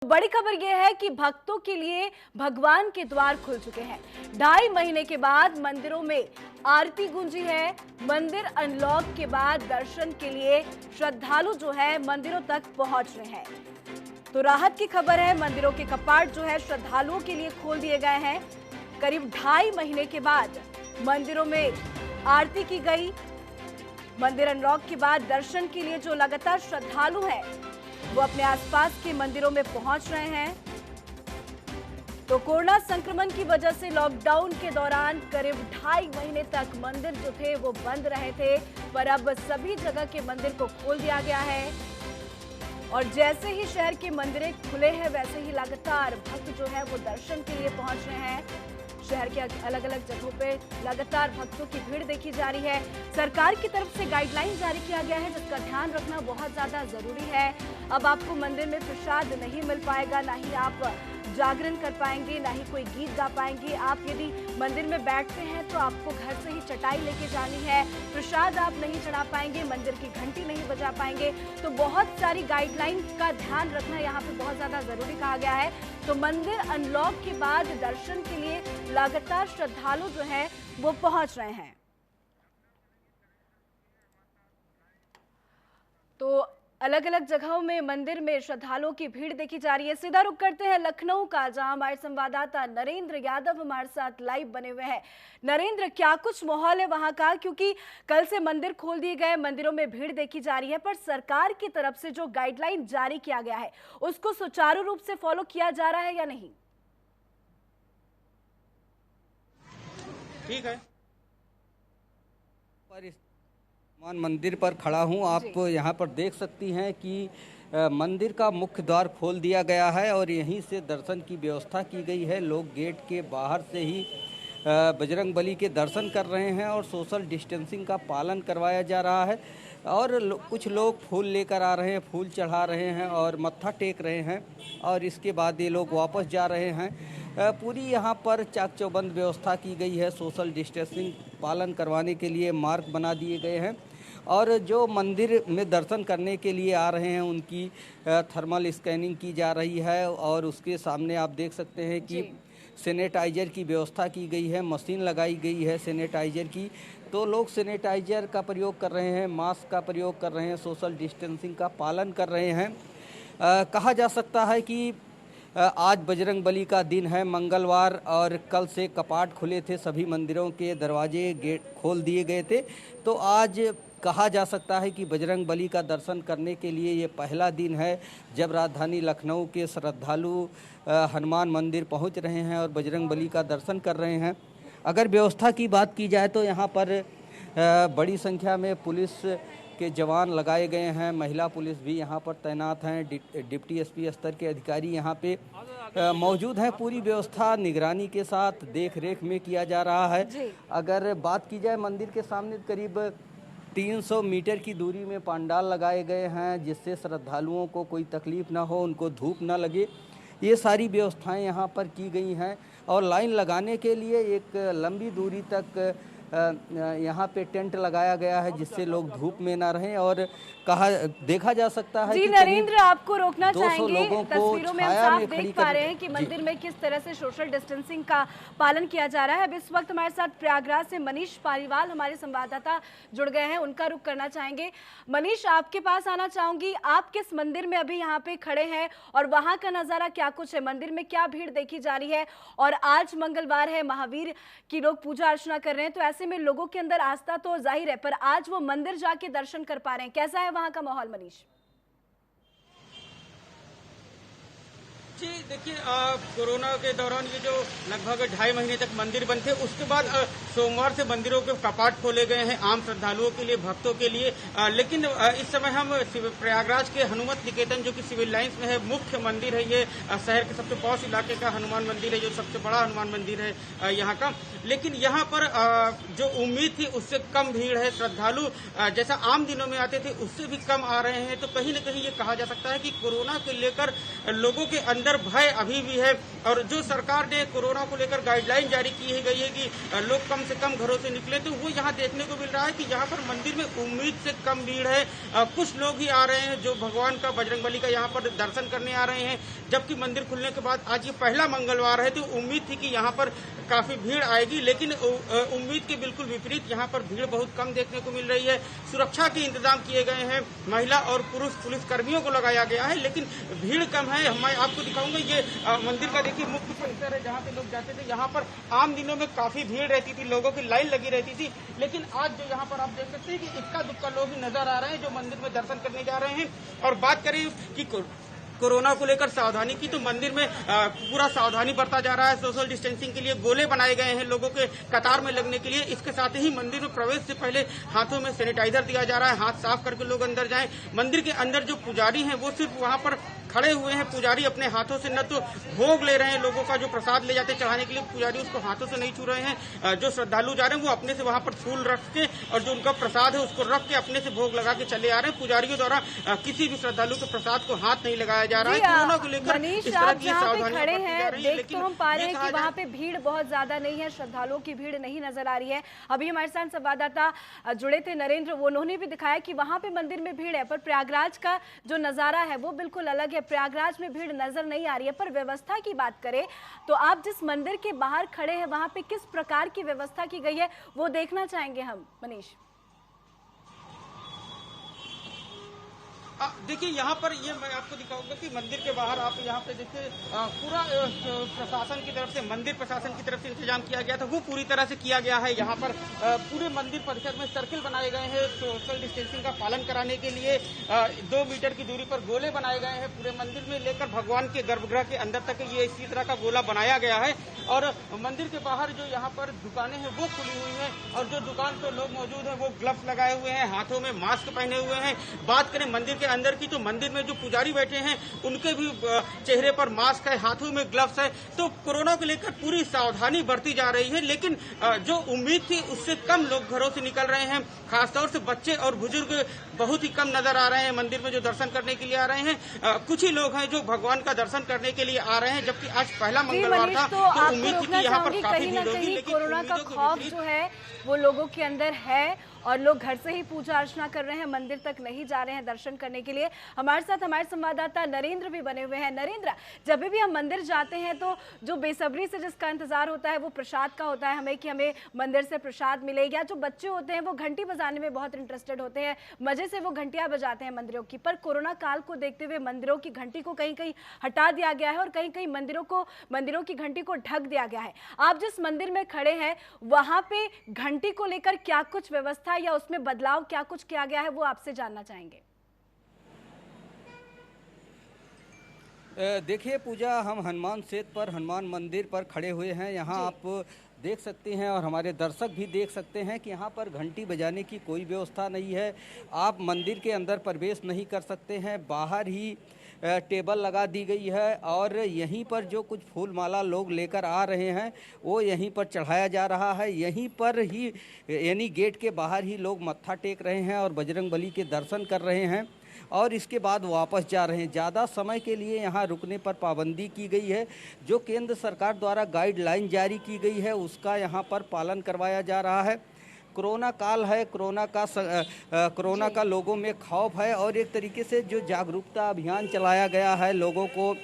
बड़ी खबर यह है कि भक्तों के लिए भगवान के द्वार खुल चुके हैं। 2.5 महीने के बाद मंदिरों में आरती गूंजी है। मंदिर अनलॉक के बाद दर्शन के लिए श्रद्धालु जो है मंदिरों तक पहुंच रहे हैं। तो राहत की खबर है, मंदिरों के कपाट जो है श्रद्धालुओं के लिए खोल दिए गए हैं। करीब 2.5 महीने के बाद मंदिरों में आरती की गई। मंदिर अनलॉक के बाद दर्शन के लिए जो लगातार श्रद्धालु हैं वो अपने आसपास के मंदिरों में पहुंच रहे हैं। तो कोरोना संक्रमण की वजह से लॉकडाउन के दौरान करीब 2.5 महीने तक मंदिर जो थे वो बंद रहे थे, पर अब सभी जगह के मंदिर को खोल दिया गया है। और जैसे ही शहर के मंदिर खुले हैं वैसे ही लगातार भक्त जो है वो दर्शन के लिए पहुंच रहे हैं। शहर के अलग अलग जगहों पे लगातार भक्तों की भीड़ देखी जा रही है। सरकार की तरफ से गाइडलाइन जारी किया गया है जिसका ध्यान रखना बहुत ज्यादा जरूरी है। अब आपको मंदिर में प्रसाद नहीं मिल पाएगा, ना ही आप जागरण कर पाएंगे, ना ही कोई गीत गा पाएंगे। आप यदि मंदिर में बैठते हैं तो आपको घर से ही चटाई लेके जानी है। प्रसाद आप नहीं चढ़ा पाएंगे, मंदिर की घंटी नहीं बजा पाएंगे। तो बहुत सारी गाइडलाइन का ध्यान रखना यहाँ पे बहुत ज्यादा जरूरी कहा गया है। तो मंदिर अनलॉक के बाद दर्शन के लिए लगातार श्रद्धालु जो है वो पहुंच रहे हैं। तो अलग अलग जगहों में मंदिर में श्रद्धालुओं की भीड़ देखी जा रही है। सीधा रुख करते हैं लखनऊ का, जहां हमारे संवाददाता नरेंद्र यादव हमारे साथ लाइव बने हुए हैं। नरेंद्र, क्या कुछ माहौल है वहां का? क्योंकि कल से मंदिर खोल दिए गए, मंदिरों में भीड़ देखी जा रही है, पर सरकार की तरफ से जो गाइडलाइन जारी किया गया है उसको सुचारू रूप से फॉलो किया जा रहा है या नहीं? ठीक है, मंदिर पर खड़ा हूं। आप यहां पर देख सकती हैं कि मंदिर का मुख्य द्वार खोल दिया गया है और यहीं से दर्शन की व्यवस्था की गई है। लोग गेट के बाहर से ही बजरंगबली के दर्शन कर रहे हैं और सोशल डिस्टेंसिंग का पालन करवाया जा रहा है। और कुछ लोग फूल लेकर आ रहे हैं, फूल चढ़ा रहे हैं और मत्था टेक रहे हैं और इसके बाद ये लोग वापस जा रहे हैं। पूरी यहाँ पर चाक चौबंद व्यवस्था की गई है। सोशल डिस्टेंसिंग पालन करवाने के लिए मार्ग बना दिए गए हैं और जो मंदिर में दर्शन करने के लिए आ रहे हैं उनकी थर्मल स्कैनिंग की जा रही है। और उसके सामने आप देख सकते हैं कि सैनिटाइजर की व्यवस्था की गई है, मशीन लगाई गई है सैनिटाइजर की। तो लोग सैनिटाइजर का प्रयोग कर रहे हैं, मास्क का प्रयोग कर रहे हैं, सोशल डिस्टेंसिंग का पालन कर रहे हैं। कहा जा सकता है कि आज बजरंगबली का दिन है, मंगलवार, और कल से कपाट खुले थे, सभी मंदिरों के दरवाजे गेट खोल दिए गए थे। तो आज कहा जा सकता है कि बजरंगबली का दर्शन करने के लिए ये पहला दिन है जब राजधानी लखनऊ के श्रद्धालु हनुमान मंदिर पहुंच रहे हैं और बजरंगबली का दर्शन कर रहे हैं। अगर व्यवस्था की बात की जाए तो यहाँ पर बड़ी संख्या में पुलिस के जवान लगाए गए हैं, महिला पुलिस भी यहाँ पर तैनात हैं, डिप्टी एसपी स्तर के अधिकारी यहाँ पे मौजूद हैं। पूरी व्यवस्था निगरानी के साथ देख रेख में किया जा रहा है। अगर बात की जाए मंदिर के सामने करीब 300 मीटर की दूरी में पंडाल लगाए गए हैं जिससे श्रद्धालुओं को कोई तकलीफ ना हो, उनको धूप ना लगे। ये सारी व्यवस्थाएं यहाँ पर की गई हैं और लाइन लगाने के लिए एक लंबी दूरी तक यहाँ पे टेंट लगाया गया है जिससे लोग धूप में ना रहें। और देखा जा सकता है जी नरेंद्र, आपको रोकना चाहेंगे। तस्वीरों में हम साफ देख पा रहे हैं कि मंदिर में किस तरह से सोशल डिस्टेंसिंग का पालन किया जा रहा है। अब इस वक्त हमारे साथ प्रयागराज से मनीष पालीवाल हमारे संवाददाता जुड़ गए हैं, उनका रुख करना चाहेंगे। मनीष, आपके पास आना चाहूंगी। आप किस मंदिर में अभी यहाँ पे खड़े हैं और वहां का नजारा क्या कुछ है? मंदिर में क्या भीड़ देखी जा रही है? और आज मंगलवार है, महावीर की लोग पूजा अर्चना कर रहे हैं, तो ऐसे में लोगों के अंदर आस्था तो जाहिर है, पर आज वो मंदिर जाके दर्शन कर पा रहे हैं। कैसा है वहां का माहौल मनीष? जी देखिए, कोरोना के दौरान ये जो लगभग 2.5 महीने तक मंदिर बंद थे, उसके बाद सोमवार से मंदिरों के कपाट खोले गए हैं आम श्रद्धालुओं के लिए, भक्तों के लिए। लेकिन इस समय हम प्रयागराज के हनुमत निकेतन जो कि सिविल लाइंस में है, मुख्य मंदिर है ये, शहर के सबसे पॉश इलाके का हनुमान मंदिर है, जो सबसे बड़ा हनुमान मंदिर है यहाँ का। लेकिन यहाँ पर जो उम्मीद थी उससे कम भीड़ है। श्रद्धालु जैसा आम दिनों में आते थे उससे भी कम आ रहे हैं। तो कहीं न कहीं ये कहा जा सकता है कि कोरोना को लेकर लोगों के अंदर भय अभी भी है। और जो सरकार ने कोरोना को लेकर गाइडलाइन जारी की गई है कि लोग कम से कम घरों से निकले, तो वो यहाँ देखने को मिल रहा है कि यहाँ पर मंदिर में उम्मीद से कम भीड़ है। कुछ लोग ही आ रहे हैं जो भगवान का, बजरंगबली का यहाँ पर दर्शन करने आ रहे हैं, जबकि मंदिर खुलने के बाद आज ये पहला मंगलवार है, तो उम्मीद थी कि यहाँ पर काफी भीड़ आएगी, लेकिन उम्मीद के बिल्कुल विपरीत यहाँ पर भीड़ बहुत कम देखने को मिल रही है। सुरक्षा के इंतजाम किए गए हैं, महिला और पुरुष पुलिस कर्मियों को लगाया गया है, लेकिन भीड़ कम है। मैं आपको दिखाऊंगा, ये मंदिर का देखिए मुख्य परिसर है जहाँ पे लोग जाते थे। यहाँ पर आम दिनों में काफी भीड़ रहती थी, लोगों की लाइन लगी रहती थी, लेकिन आज जो यहाँ पर आप देख सकते हैं कि इक्का दुक्का लोग ही नजर आ रहे हैं जो मंदिर में दर्शन करने जा रहे हैं। और बात करें कि कोरोना को लेकर सावधानी की, तो मंदिर में पूरा सावधानी बरता जा रहा है। सोशल डिस्टेंसिंग के लिए गोले बनाए गए हैं लोगों के कतार में लगने के लिए। इसके साथ ही मंदिर में प्रवेश से पहले हाथों में सैनिटाइजर दिया जा रहा है, हाथ साफ करके लोग अंदर जाएं। मंदिर के अंदर जो पुजारी हैं वो सिर्फ वहां पर खड़े हुए हैं। पुजारी अपने हाथों से न तो भोग ले रहे हैं, लोगों का जो प्रसाद ले जाते हैं चढ़ाने के लिए, पुजारी उसको हाथों से नहीं छू रहे हैं। जो श्रद्धालु जा रहे हैं वो अपने से वहां पर फूल रख के और जो उनका प्रसाद है उसको रख के अपने से भोग लगा के चले आ रहे हैं। पुजारियों द्वारा किसी भी श्रद्धालु के प्रसाद को हाथ नहीं लगाया जा रहा है। कोरोना को लेकर मनीष, इस तरह आप की जहाँ पे सावधानियां खड़े बरती जा हैं रही है, देख तो लेकिन हम पा रहे हैं कि कहा वहाँ पे भीड़ बहुत ज्यादा नहीं है, श्रद्धालुओं की भीड़ नहीं नजर आ रही है। अभी हमारे साथ संवाददाता जुड़े थे नरेंद्र, वो उन्होंने भी दिखाया कि वहाँ पे मंदिर में भीड़ है, पर प्रयागराज का जो नजारा है वो बिल्कुल अलग है। प्रयागराज में भीड़ नजर नहीं आ रही है। पर व्यवस्था की बात करें तो आप जिस मंदिर के बाहर खड़े हैं वहाँ पे किस प्रकार की व्यवस्था की गई है वो देखना चाहेंगे हम, मनीष। देखिए यहाँ पर ये मैं आपको दिखाऊंगा कि मंदिर के बाहर आप यहाँ पे देखिए पूरा प्रशासन की तरफ से, मंदिर प्रशासन की तरफ से इंतजाम किया गया था, वो पूरी तरह से किया गया है। यहाँ पर पूरे मंदिर परिसर में सर्किल बनाए गए हैं सोशल डिस्टेंसिंग का पालन कराने के लिए। 2 मीटर की दूरी पर गोले बनाए गए हैं। पूरे मंदिर में लेकर भगवान के गर्भगृह के अंदर तक ये इसी तरह का गोला बनाया गया है। और मंदिर के बाहर जो यहाँ पर दुकानें हैं वो खुली हुई हैं, और जो दुकान पे लोग मौजूद हैं वो ग्लव्स लगाए हुए हैं, हाथों में मास्क पहने हुए हैं। बात करें मंदिर के अंदर की, तो मंदिर में जो पुजारी बैठे हैं उनके भी चेहरे पर मास्क है, हाथों में ग्लव्स है। तो कोरोना को लेकर पूरी सावधानी बरती जा रही है, लेकिन जो उम्मीद थी उससे कम लोग घरों से निकल रहे हैं। खासतौर से बच्चे और बुजुर्ग बहुत ही कम नजर आ रहे हैं मंदिर में जो दर्शन करने के लिए आ रहे हैं। कुछ ही लोग हैं जो भगवान का दर्शन करने के लिए आ रहे हैं, जबकि आज पहला मंगलवार था, तो उम्मीद थी कि यहाँ पर काफी भीड़ होगी, लेकिन कोरोना का खौफ जो है वो लोगों के अंदर है और लोग घर से ही पूजा अर्चना कर रहे हैं, मंदिर तक नहीं जा रहे हैं दर्शन करने के लिए। हमारे साथ हमारे संवाददाता नरेंद्र भी बने हुए हैं। नरेंद्र, जब भी हम मंदिर जाते हैं तो जो बेसब्री से जिसका इंतजार होता है वो प्रसाद का होता है हमें, कि हमें मंदिर से प्रसाद मिलेगा। जो बच्चे होते हैं वो घंटी बजाने में बहुत इंटरेस्टेड होते हैं, मजे से वो घंटियां बजाते हैं मंदिरों की। पर कोरोना काल को देखते हुए मंदिरों की घंटी को कहीं कहीं हटा दिया गया है और कहीं कहीं मंदिरों की घंटी को ढक दिया गया है। आप जिस मंदिर में खड़े हैं वहां पे घंटी को लेकर क्या कुछ व्यवस्था या उसमें बदलाव क्या कुछ किया गया है वो आपसे जानना चाहेंगे। देखिए पूजा, हम हनुमान सेतु पर, हनुमान मंदिर पर खड़े हुए हैं। यहाँ आप देख सकते हैं और हमारे दर्शक भी देख सकते हैं कि यहाँ पर घंटी बजाने की कोई व्यवस्था नहीं है। आप मंदिर के अंदर प्रवेश नहीं कर सकते हैं, बाहर ही टेबल लगा दी गई है और यहीं पर जो कुछ फूल माला लोग लेकर आ रहे हैं वो यहीं पर चढ़ाया जा रहा है। यहीं पर ही यानी गेट के बाहर ही लोग मत्था टेक रहे हैं और बजरंगबली के दर्शन कर रहे हैं और इसके बाद वापस जा रहे हैं। ज़्यादा समय के लिए यहाँ रुकने पर पाबंदी की गई है। जो केंद्र सरकार द्वारा गाइडलाइन जारी की गई है उसका यहाँ पर पालन करवाया जा रहा है। कोरोना काल है, कोरोना का लोगों में खौफ है और एक तरीके से जो जागरूकता अभियान चलाया गया है, लोगों को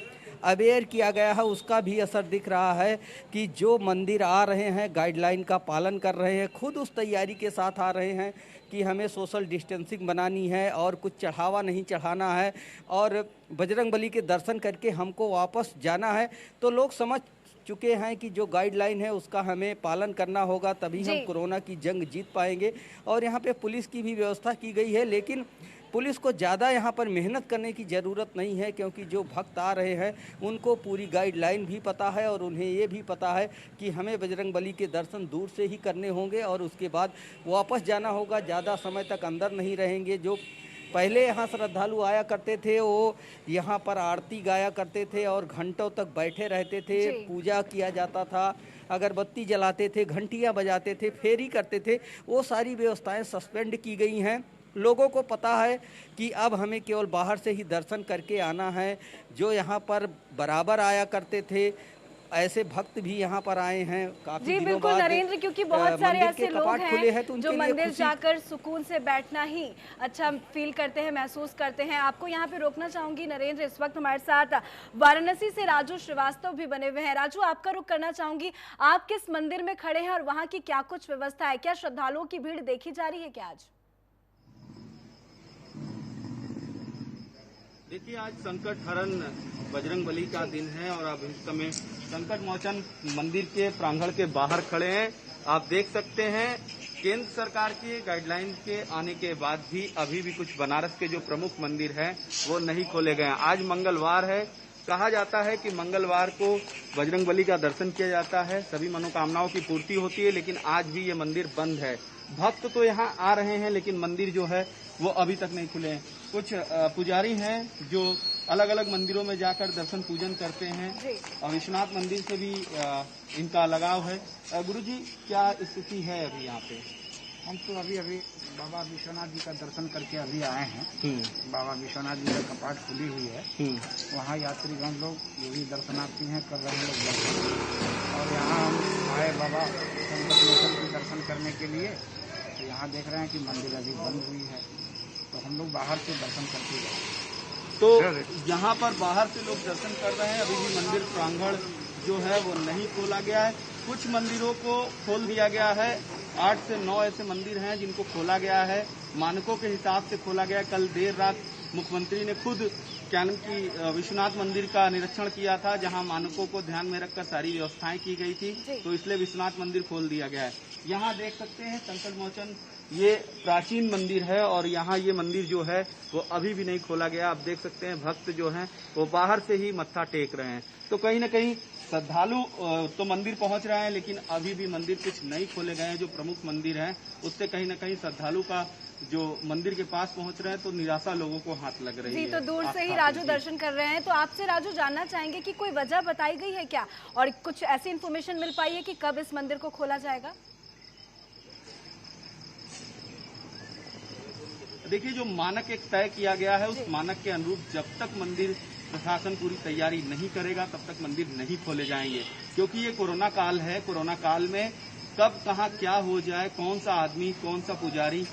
अवेयर किया गया है, उसका भी असर दिख रहा है कि जो मंदिर आ रहे हैं गाइडलाइन का पालन कर रहे हैं, खुद उस तैयारी के साथ आ रहे हैं कि हमें सोशल डिस्टेंसिंग बनानी है और कुछ चढ़ावा नहीं चढ़ाना है और बजरंगबली के दर्शन करके हमको वापस जाना है। तो लोग समझ चुके हैं कि जो गाइडलाइन है उसका हमें पालन करना होगा, तभी हम कोरोना की जंग जीत पाएंगे। और यहाँ पे पुलिस की भी व्यवस्था की गई है, लेकिन पुलिस को ज़्यादा यहाँ पर मेहनत करने की ज़रूरत नहीं है क्योंकि जो भक्त आ रहे हैं उनको पूरी गाइडलाइन भी पता है और उन्हें ये भी पता है कि हमें बजरंगबली के दर्शन दूर से ही करने होंगे और उसके बाद वापस जाना होगा। ज़्यादा समय तक अंदर नहीं रहेंगे। जो पहले यहाँ श्रद्धालु आया करते थे वो यहाँ पर आरती गाया करते थे और घंटों तक बैठे रहते थे, पूजा किया जाता था, अगरबत्ती जलाते थे, घंटियाँ बजाते थे, फेरी करते थे। वो सारी व्यवस्थाएं सस्पेंड की गई हैं। लोगों को पता है कि अब हमें केवल बाहर से ही दर्शन करके आना है। जो यहाँ पर बराबर आया करते थे ऐसे भक्त भी यहाँ पर आए हैं काफी जी दिनों बिल्कुल बाद नरेंद्र, क्योंकि बहुत सारे मंदिर ऐसे के लोग कपाट खुले हैं तो उनके जो लिए मंदिर खुशी। जाकर सुकून से बैठना ही अच्छा फील करते हैं, महसूस करते हैं। आपको यहाँ पे रोकना चाहूंगी नरेंद्र, इस वक्त हमारे साथ वाराणसी से राजू श्रीवास्तव भी बने हुए हैं। राजू, आपका रुख करना चाहूंगी, आप किस मंदिर में खड़े हैं और वहाँ की क्या कुछ व्यवस्था है? क्या श्रद्धालुओं की भीड़ देखी जा रही है क्या आज? देखिए, आज संकट हरण बजरंगबली का दिन है और अब इस समय संकट मोचन मंदिर के प्रांगण के बाहर खड़े हैं। आप देख सकते हैं केंद्र सरकार की गाइडलाइन के आने के बाद भी अभी भी कुछ बनारस के जो प्रमुख मंदिर हैं वो नहीं खोले गए हैं। आज मंगलवार है, कहा जाता है कि मंगलवार को बजरंगबली का दर्शन किया जाता है, सभी मनोकामनाओं की पूर्ति होती है, लेकिन आज भी ये मंदिर बंद है। भक्त तो यहाँ आ रहे हैं लेकिन मंदिर जो है वो अभी तक नहीं खुले हैं। कुछ पुजारी हैं जो अलग अलग मंदिरों में जाकर दर्शन पूजन करते हैं और विश्वनाथ मंदिर से भी इनका लगाव है। गुरुजी, क्या स्थिति है अभी यहाँ पे? हम तो अभी बाबा विश्वनाथ जी का दर्शन करके अभी आए हैं। बाबा विश्वनाथ जी का कपाट खुली हुई है, वहाँ यात्रीगण लोग जो भी दर्शनार्थी हैं कर रहे हैं लोग दर्शन। और यहाँ हम आए बाबा संकट के दर्शन करने के लिए, तो यहाँ देख रहे हैं कि मंदिर अभी बंद हुई है, तो हम लोग बाहर से दर्शन करके गए। तो यहाँ पर बाहर से लोग दर्शन कर रहे हैं, अभी भी मंदिर प्रांगण जो है वो नहीं खोला गया है। कुछ मंदिरों को खोल दिया गया है, 8 से 9 ऐसे मंदिर हैं जिनको खोला गया है, मानकों के हिसाब से खोला गया है। कल देर रात मुख्यमंत्री ने खुद की विश्वनाथ मंदिर का निरीक्षण किया था, जहां मानकों को ध्यान में रखकर सारी व्यवस्थाएं की गई थी, तो इसलिए विश्वनाथ मंदिर खोल दिया गया है। यहाँ देख सकते हैं संकट मोचन ये प्राचीन मंदिर है और यहाँ ये मंदिर जो है वो अभी भी नहीं खोला गया। आप देख सकते हैं भक्त जो हैं वो बाहर से ही मत्था टेक रहे हैं। तो कहीं न कहीं श्रद्धालु तो मंदिर पहुंच रहे हैं, लेकिन अभी भी मंदिर कुछ नहीं खोले गए हैं। जो प्रमुख मंदिर हैं उससे कहीं न कहीं श्रद्धालु का जो मंदिर के पास पहुंच रहे हैं तो निराशा लोगों को हाथ लग रही है। जी, तो दूर से ही राजू दर्शन कर रहे हैं, तो आपसे राजू जानना चाहेंगे कि कोई वजह बताई गई है क्या, और कुछ ऐसी इन्फॉर्मेशन मिल पाई है कि कब इस मंदिर को खोला जाएगा? देखिए, जो मानक एक तय किया गया है उस मानक के अनुरूप जब तक मंदिर प्रशासन पूरी तैयारी नहीं करेगा तब तक मंदिर नहीं खोले जाएंगे, क्योंकि ये कोरोना काल है। कोरोना काल में कब कहाँ क्या हो जाए, कौन सा आदमी कौन सा पुजारी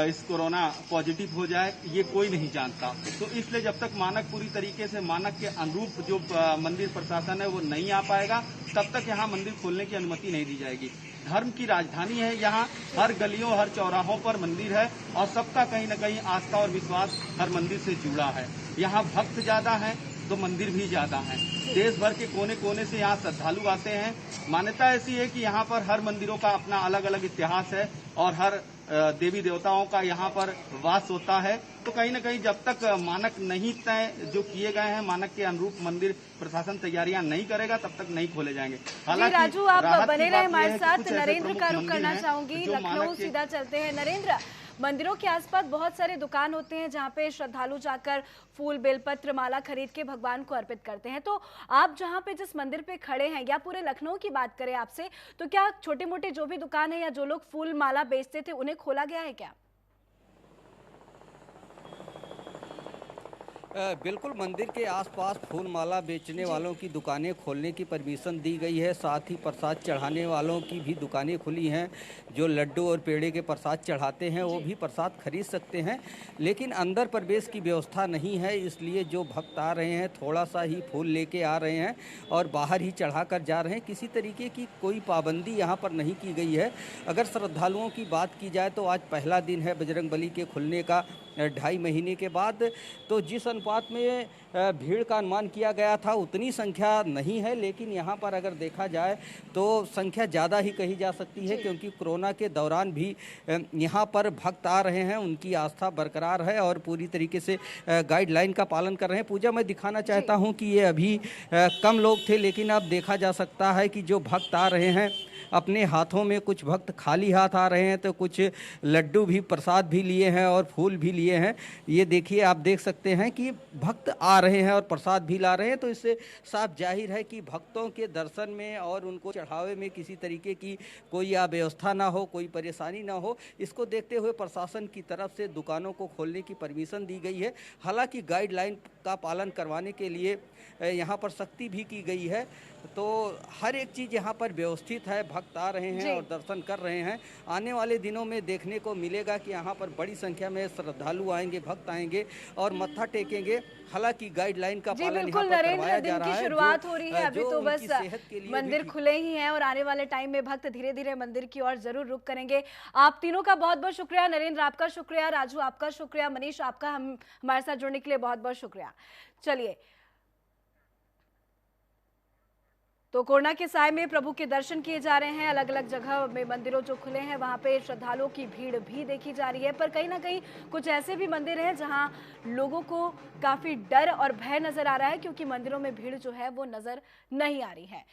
इस कोरोना पॉजिटिव हो जाए, ये कोई नहीं जानता। तो इसलिए जब तक मानक पूरी तरीके से मानक के अनुरूप जो मंदिर प्रशासन है वो नहीं आ पाएगा तब तक यहाँ मंदिर खोलने की अनुमति नहीं दी जाएगी। धर्म की राजधानी है यहाँ, हर गलियों हर चौराहों पर मंदिर है और सबका कहीं न कहीं आस्था और विश्वास हर मंदिर से जुड़ा है। यहाँ भक्त ज्यादा हैं तो मंदिर भी ज्यादा हैं। देश भर के कोने कोने से यहाँ श्रद्धालु आते हैं। मान्यता ऐसी है कि यहाँ पर हर मंदिरों का अपना अलग अलग इतिहास है और हर देवी देवताओं का यहाँ पर वास होता है। तो कहीं न कहीं जब तक मानक नहीं तय जो किए गए हैं, मानक के अनुरूप मंदिर प्रशासन तैयारियां नहीं करेगा तब तक नहीं खोले जाएंगे। हालांकि राजू, आप बने रहे हमारे साथ। नरेंद्र का रुख करना चाहूंगी, लखनऊ सीधा चलते हैं। नरेंद्र, मंदिरों के आसपास बहुत सारे दुकान होते हैं जहां पे श्रद्धालु जाकर फूल बेलपत्र माला खरीद के भगवान को अर्पित करते हैं। तो आप जहां पे जिस मंदिर पे खड़े हैं, या पूरे लखनऊ की बात करें आपसे, तो क्या छोटे मोटे जो भी दुकान है या जो लोग फूल माला बेचते थे उन्हें खोला गया है क्या? बिल्कुल, मंदिर के आसपास फूल माला बेचने वालों की दुकानें खोलने की परमिशन दी गई है। साथ ही प्रसाद चढ़ाने वालों की भी दुकानें खुली हैं। जो लड्डू और पेड़े के प्रसाद चढ़ाते हैं वो भी प्रसाद खरीद सकते हैं, लेकिन अंदर प्रवेश की व्यवस्था नहीं है। इसलिए जो भक्त आ रहे हैं थोड़ा सा ही फूल लेके आ रहे हैं और बाहर ही चढ़ा कर जा रहे हैं। किसी तरीके की कोई पाबंदी यहाँ पर नहीं की गई है। अगर श्रद्धालुओं की बात की जाए तो आज पहला दिन है बजरंगबली के खुलने का 2.5 महीने के बाद। तो जिस अनुपात में भीड़ का अनुमान किया गया था उतनी संख्या नहीं है, लेकिन यहाँ पर अगर देखा जाए तो संख्या ज़्यादा ही कही जा सकती है, क्योंकि कोरोना के दौरान भी यहाँ पर भक्त आ रहे हैं, उनकी आस्था बरकरार है और पूरी तरीके से गाइडलाइन का पालन कर रहे हैं। पूजा, मैं दिखाना चाहता हूँ कि ये अभी कम लोग थे, लेकिन अब देखा जा सकता है कि जो भक्त आ रहे हैं अपने हाथों में, कुछ भक्त खाली हाथ आ रहे हैं तो कुछ लड्डू भी प्रसाद भी लिए हैं और फूल भी लिए हैं। ये देखिए, आप देख सकते हैं कि भक्त आ रहे हैं और प्रसाद भी ला रहे हैं। तो इससे साफ जाहिर है कि भक्तों के दर्शन में और उनको चढ़ावे में किसी तरीके की कोई अव्यवस्था ना हो, कोई परेशानी ना हो। इसको देखते हुए प्रशासन की तरफ से दुकानों को खोलने की परमिशन दी गई है। हालांकि गाइडलाइन का पालन करवाने के लिए यहाँ पर सख्ती भी की गई है। तो हर एक चीज़ यहाँ पर व्यवस्थित है, भक्त आ रहे हैं और दर्शन कर रहे हैं। आने वाले दिनों में देखने को मिलेगा कि यहाँ पर बड़ी संख्या में श्रद्धालु आएंगे, भक्त आएंगे और मत्था टेकेंगे। हालांकि गाइडलाइन का पालन यहाँ पर करवाया जा रहा है। शुरुआत हो रही है, अभी तो बस मंदिर खुले ही हैं और आने वाले टाइम में भक्त धीरे धीरे मंदिर की ओर जरूर रुख करेंगे। आप तीनों का बहुत बहुत शुक्रिया। नरेंद्र आपका शुक्रिया, राजू आपका शुक्रिया, मनीष आपका हमारे साथ जुड़ने के लिए बहुत बहुत शुक्रिया। चलिए, तो कोरोना के साए में प्रभु के दर्शन किए जा रहे हैं। अलग अलग जगह में मंदिरों जो खुले हैं वहां पे श्रद्धालुओं की भीड़ भी देखी जा रही है, पर कहीं ना कहीं कुछ ऐसे भी मंदिर हैं जहां लोगों को काफी डर और भय नजर आ रहा है, क्योंकि मंदिरों में भीड़ जो है वो नजर नहीं आ रही है।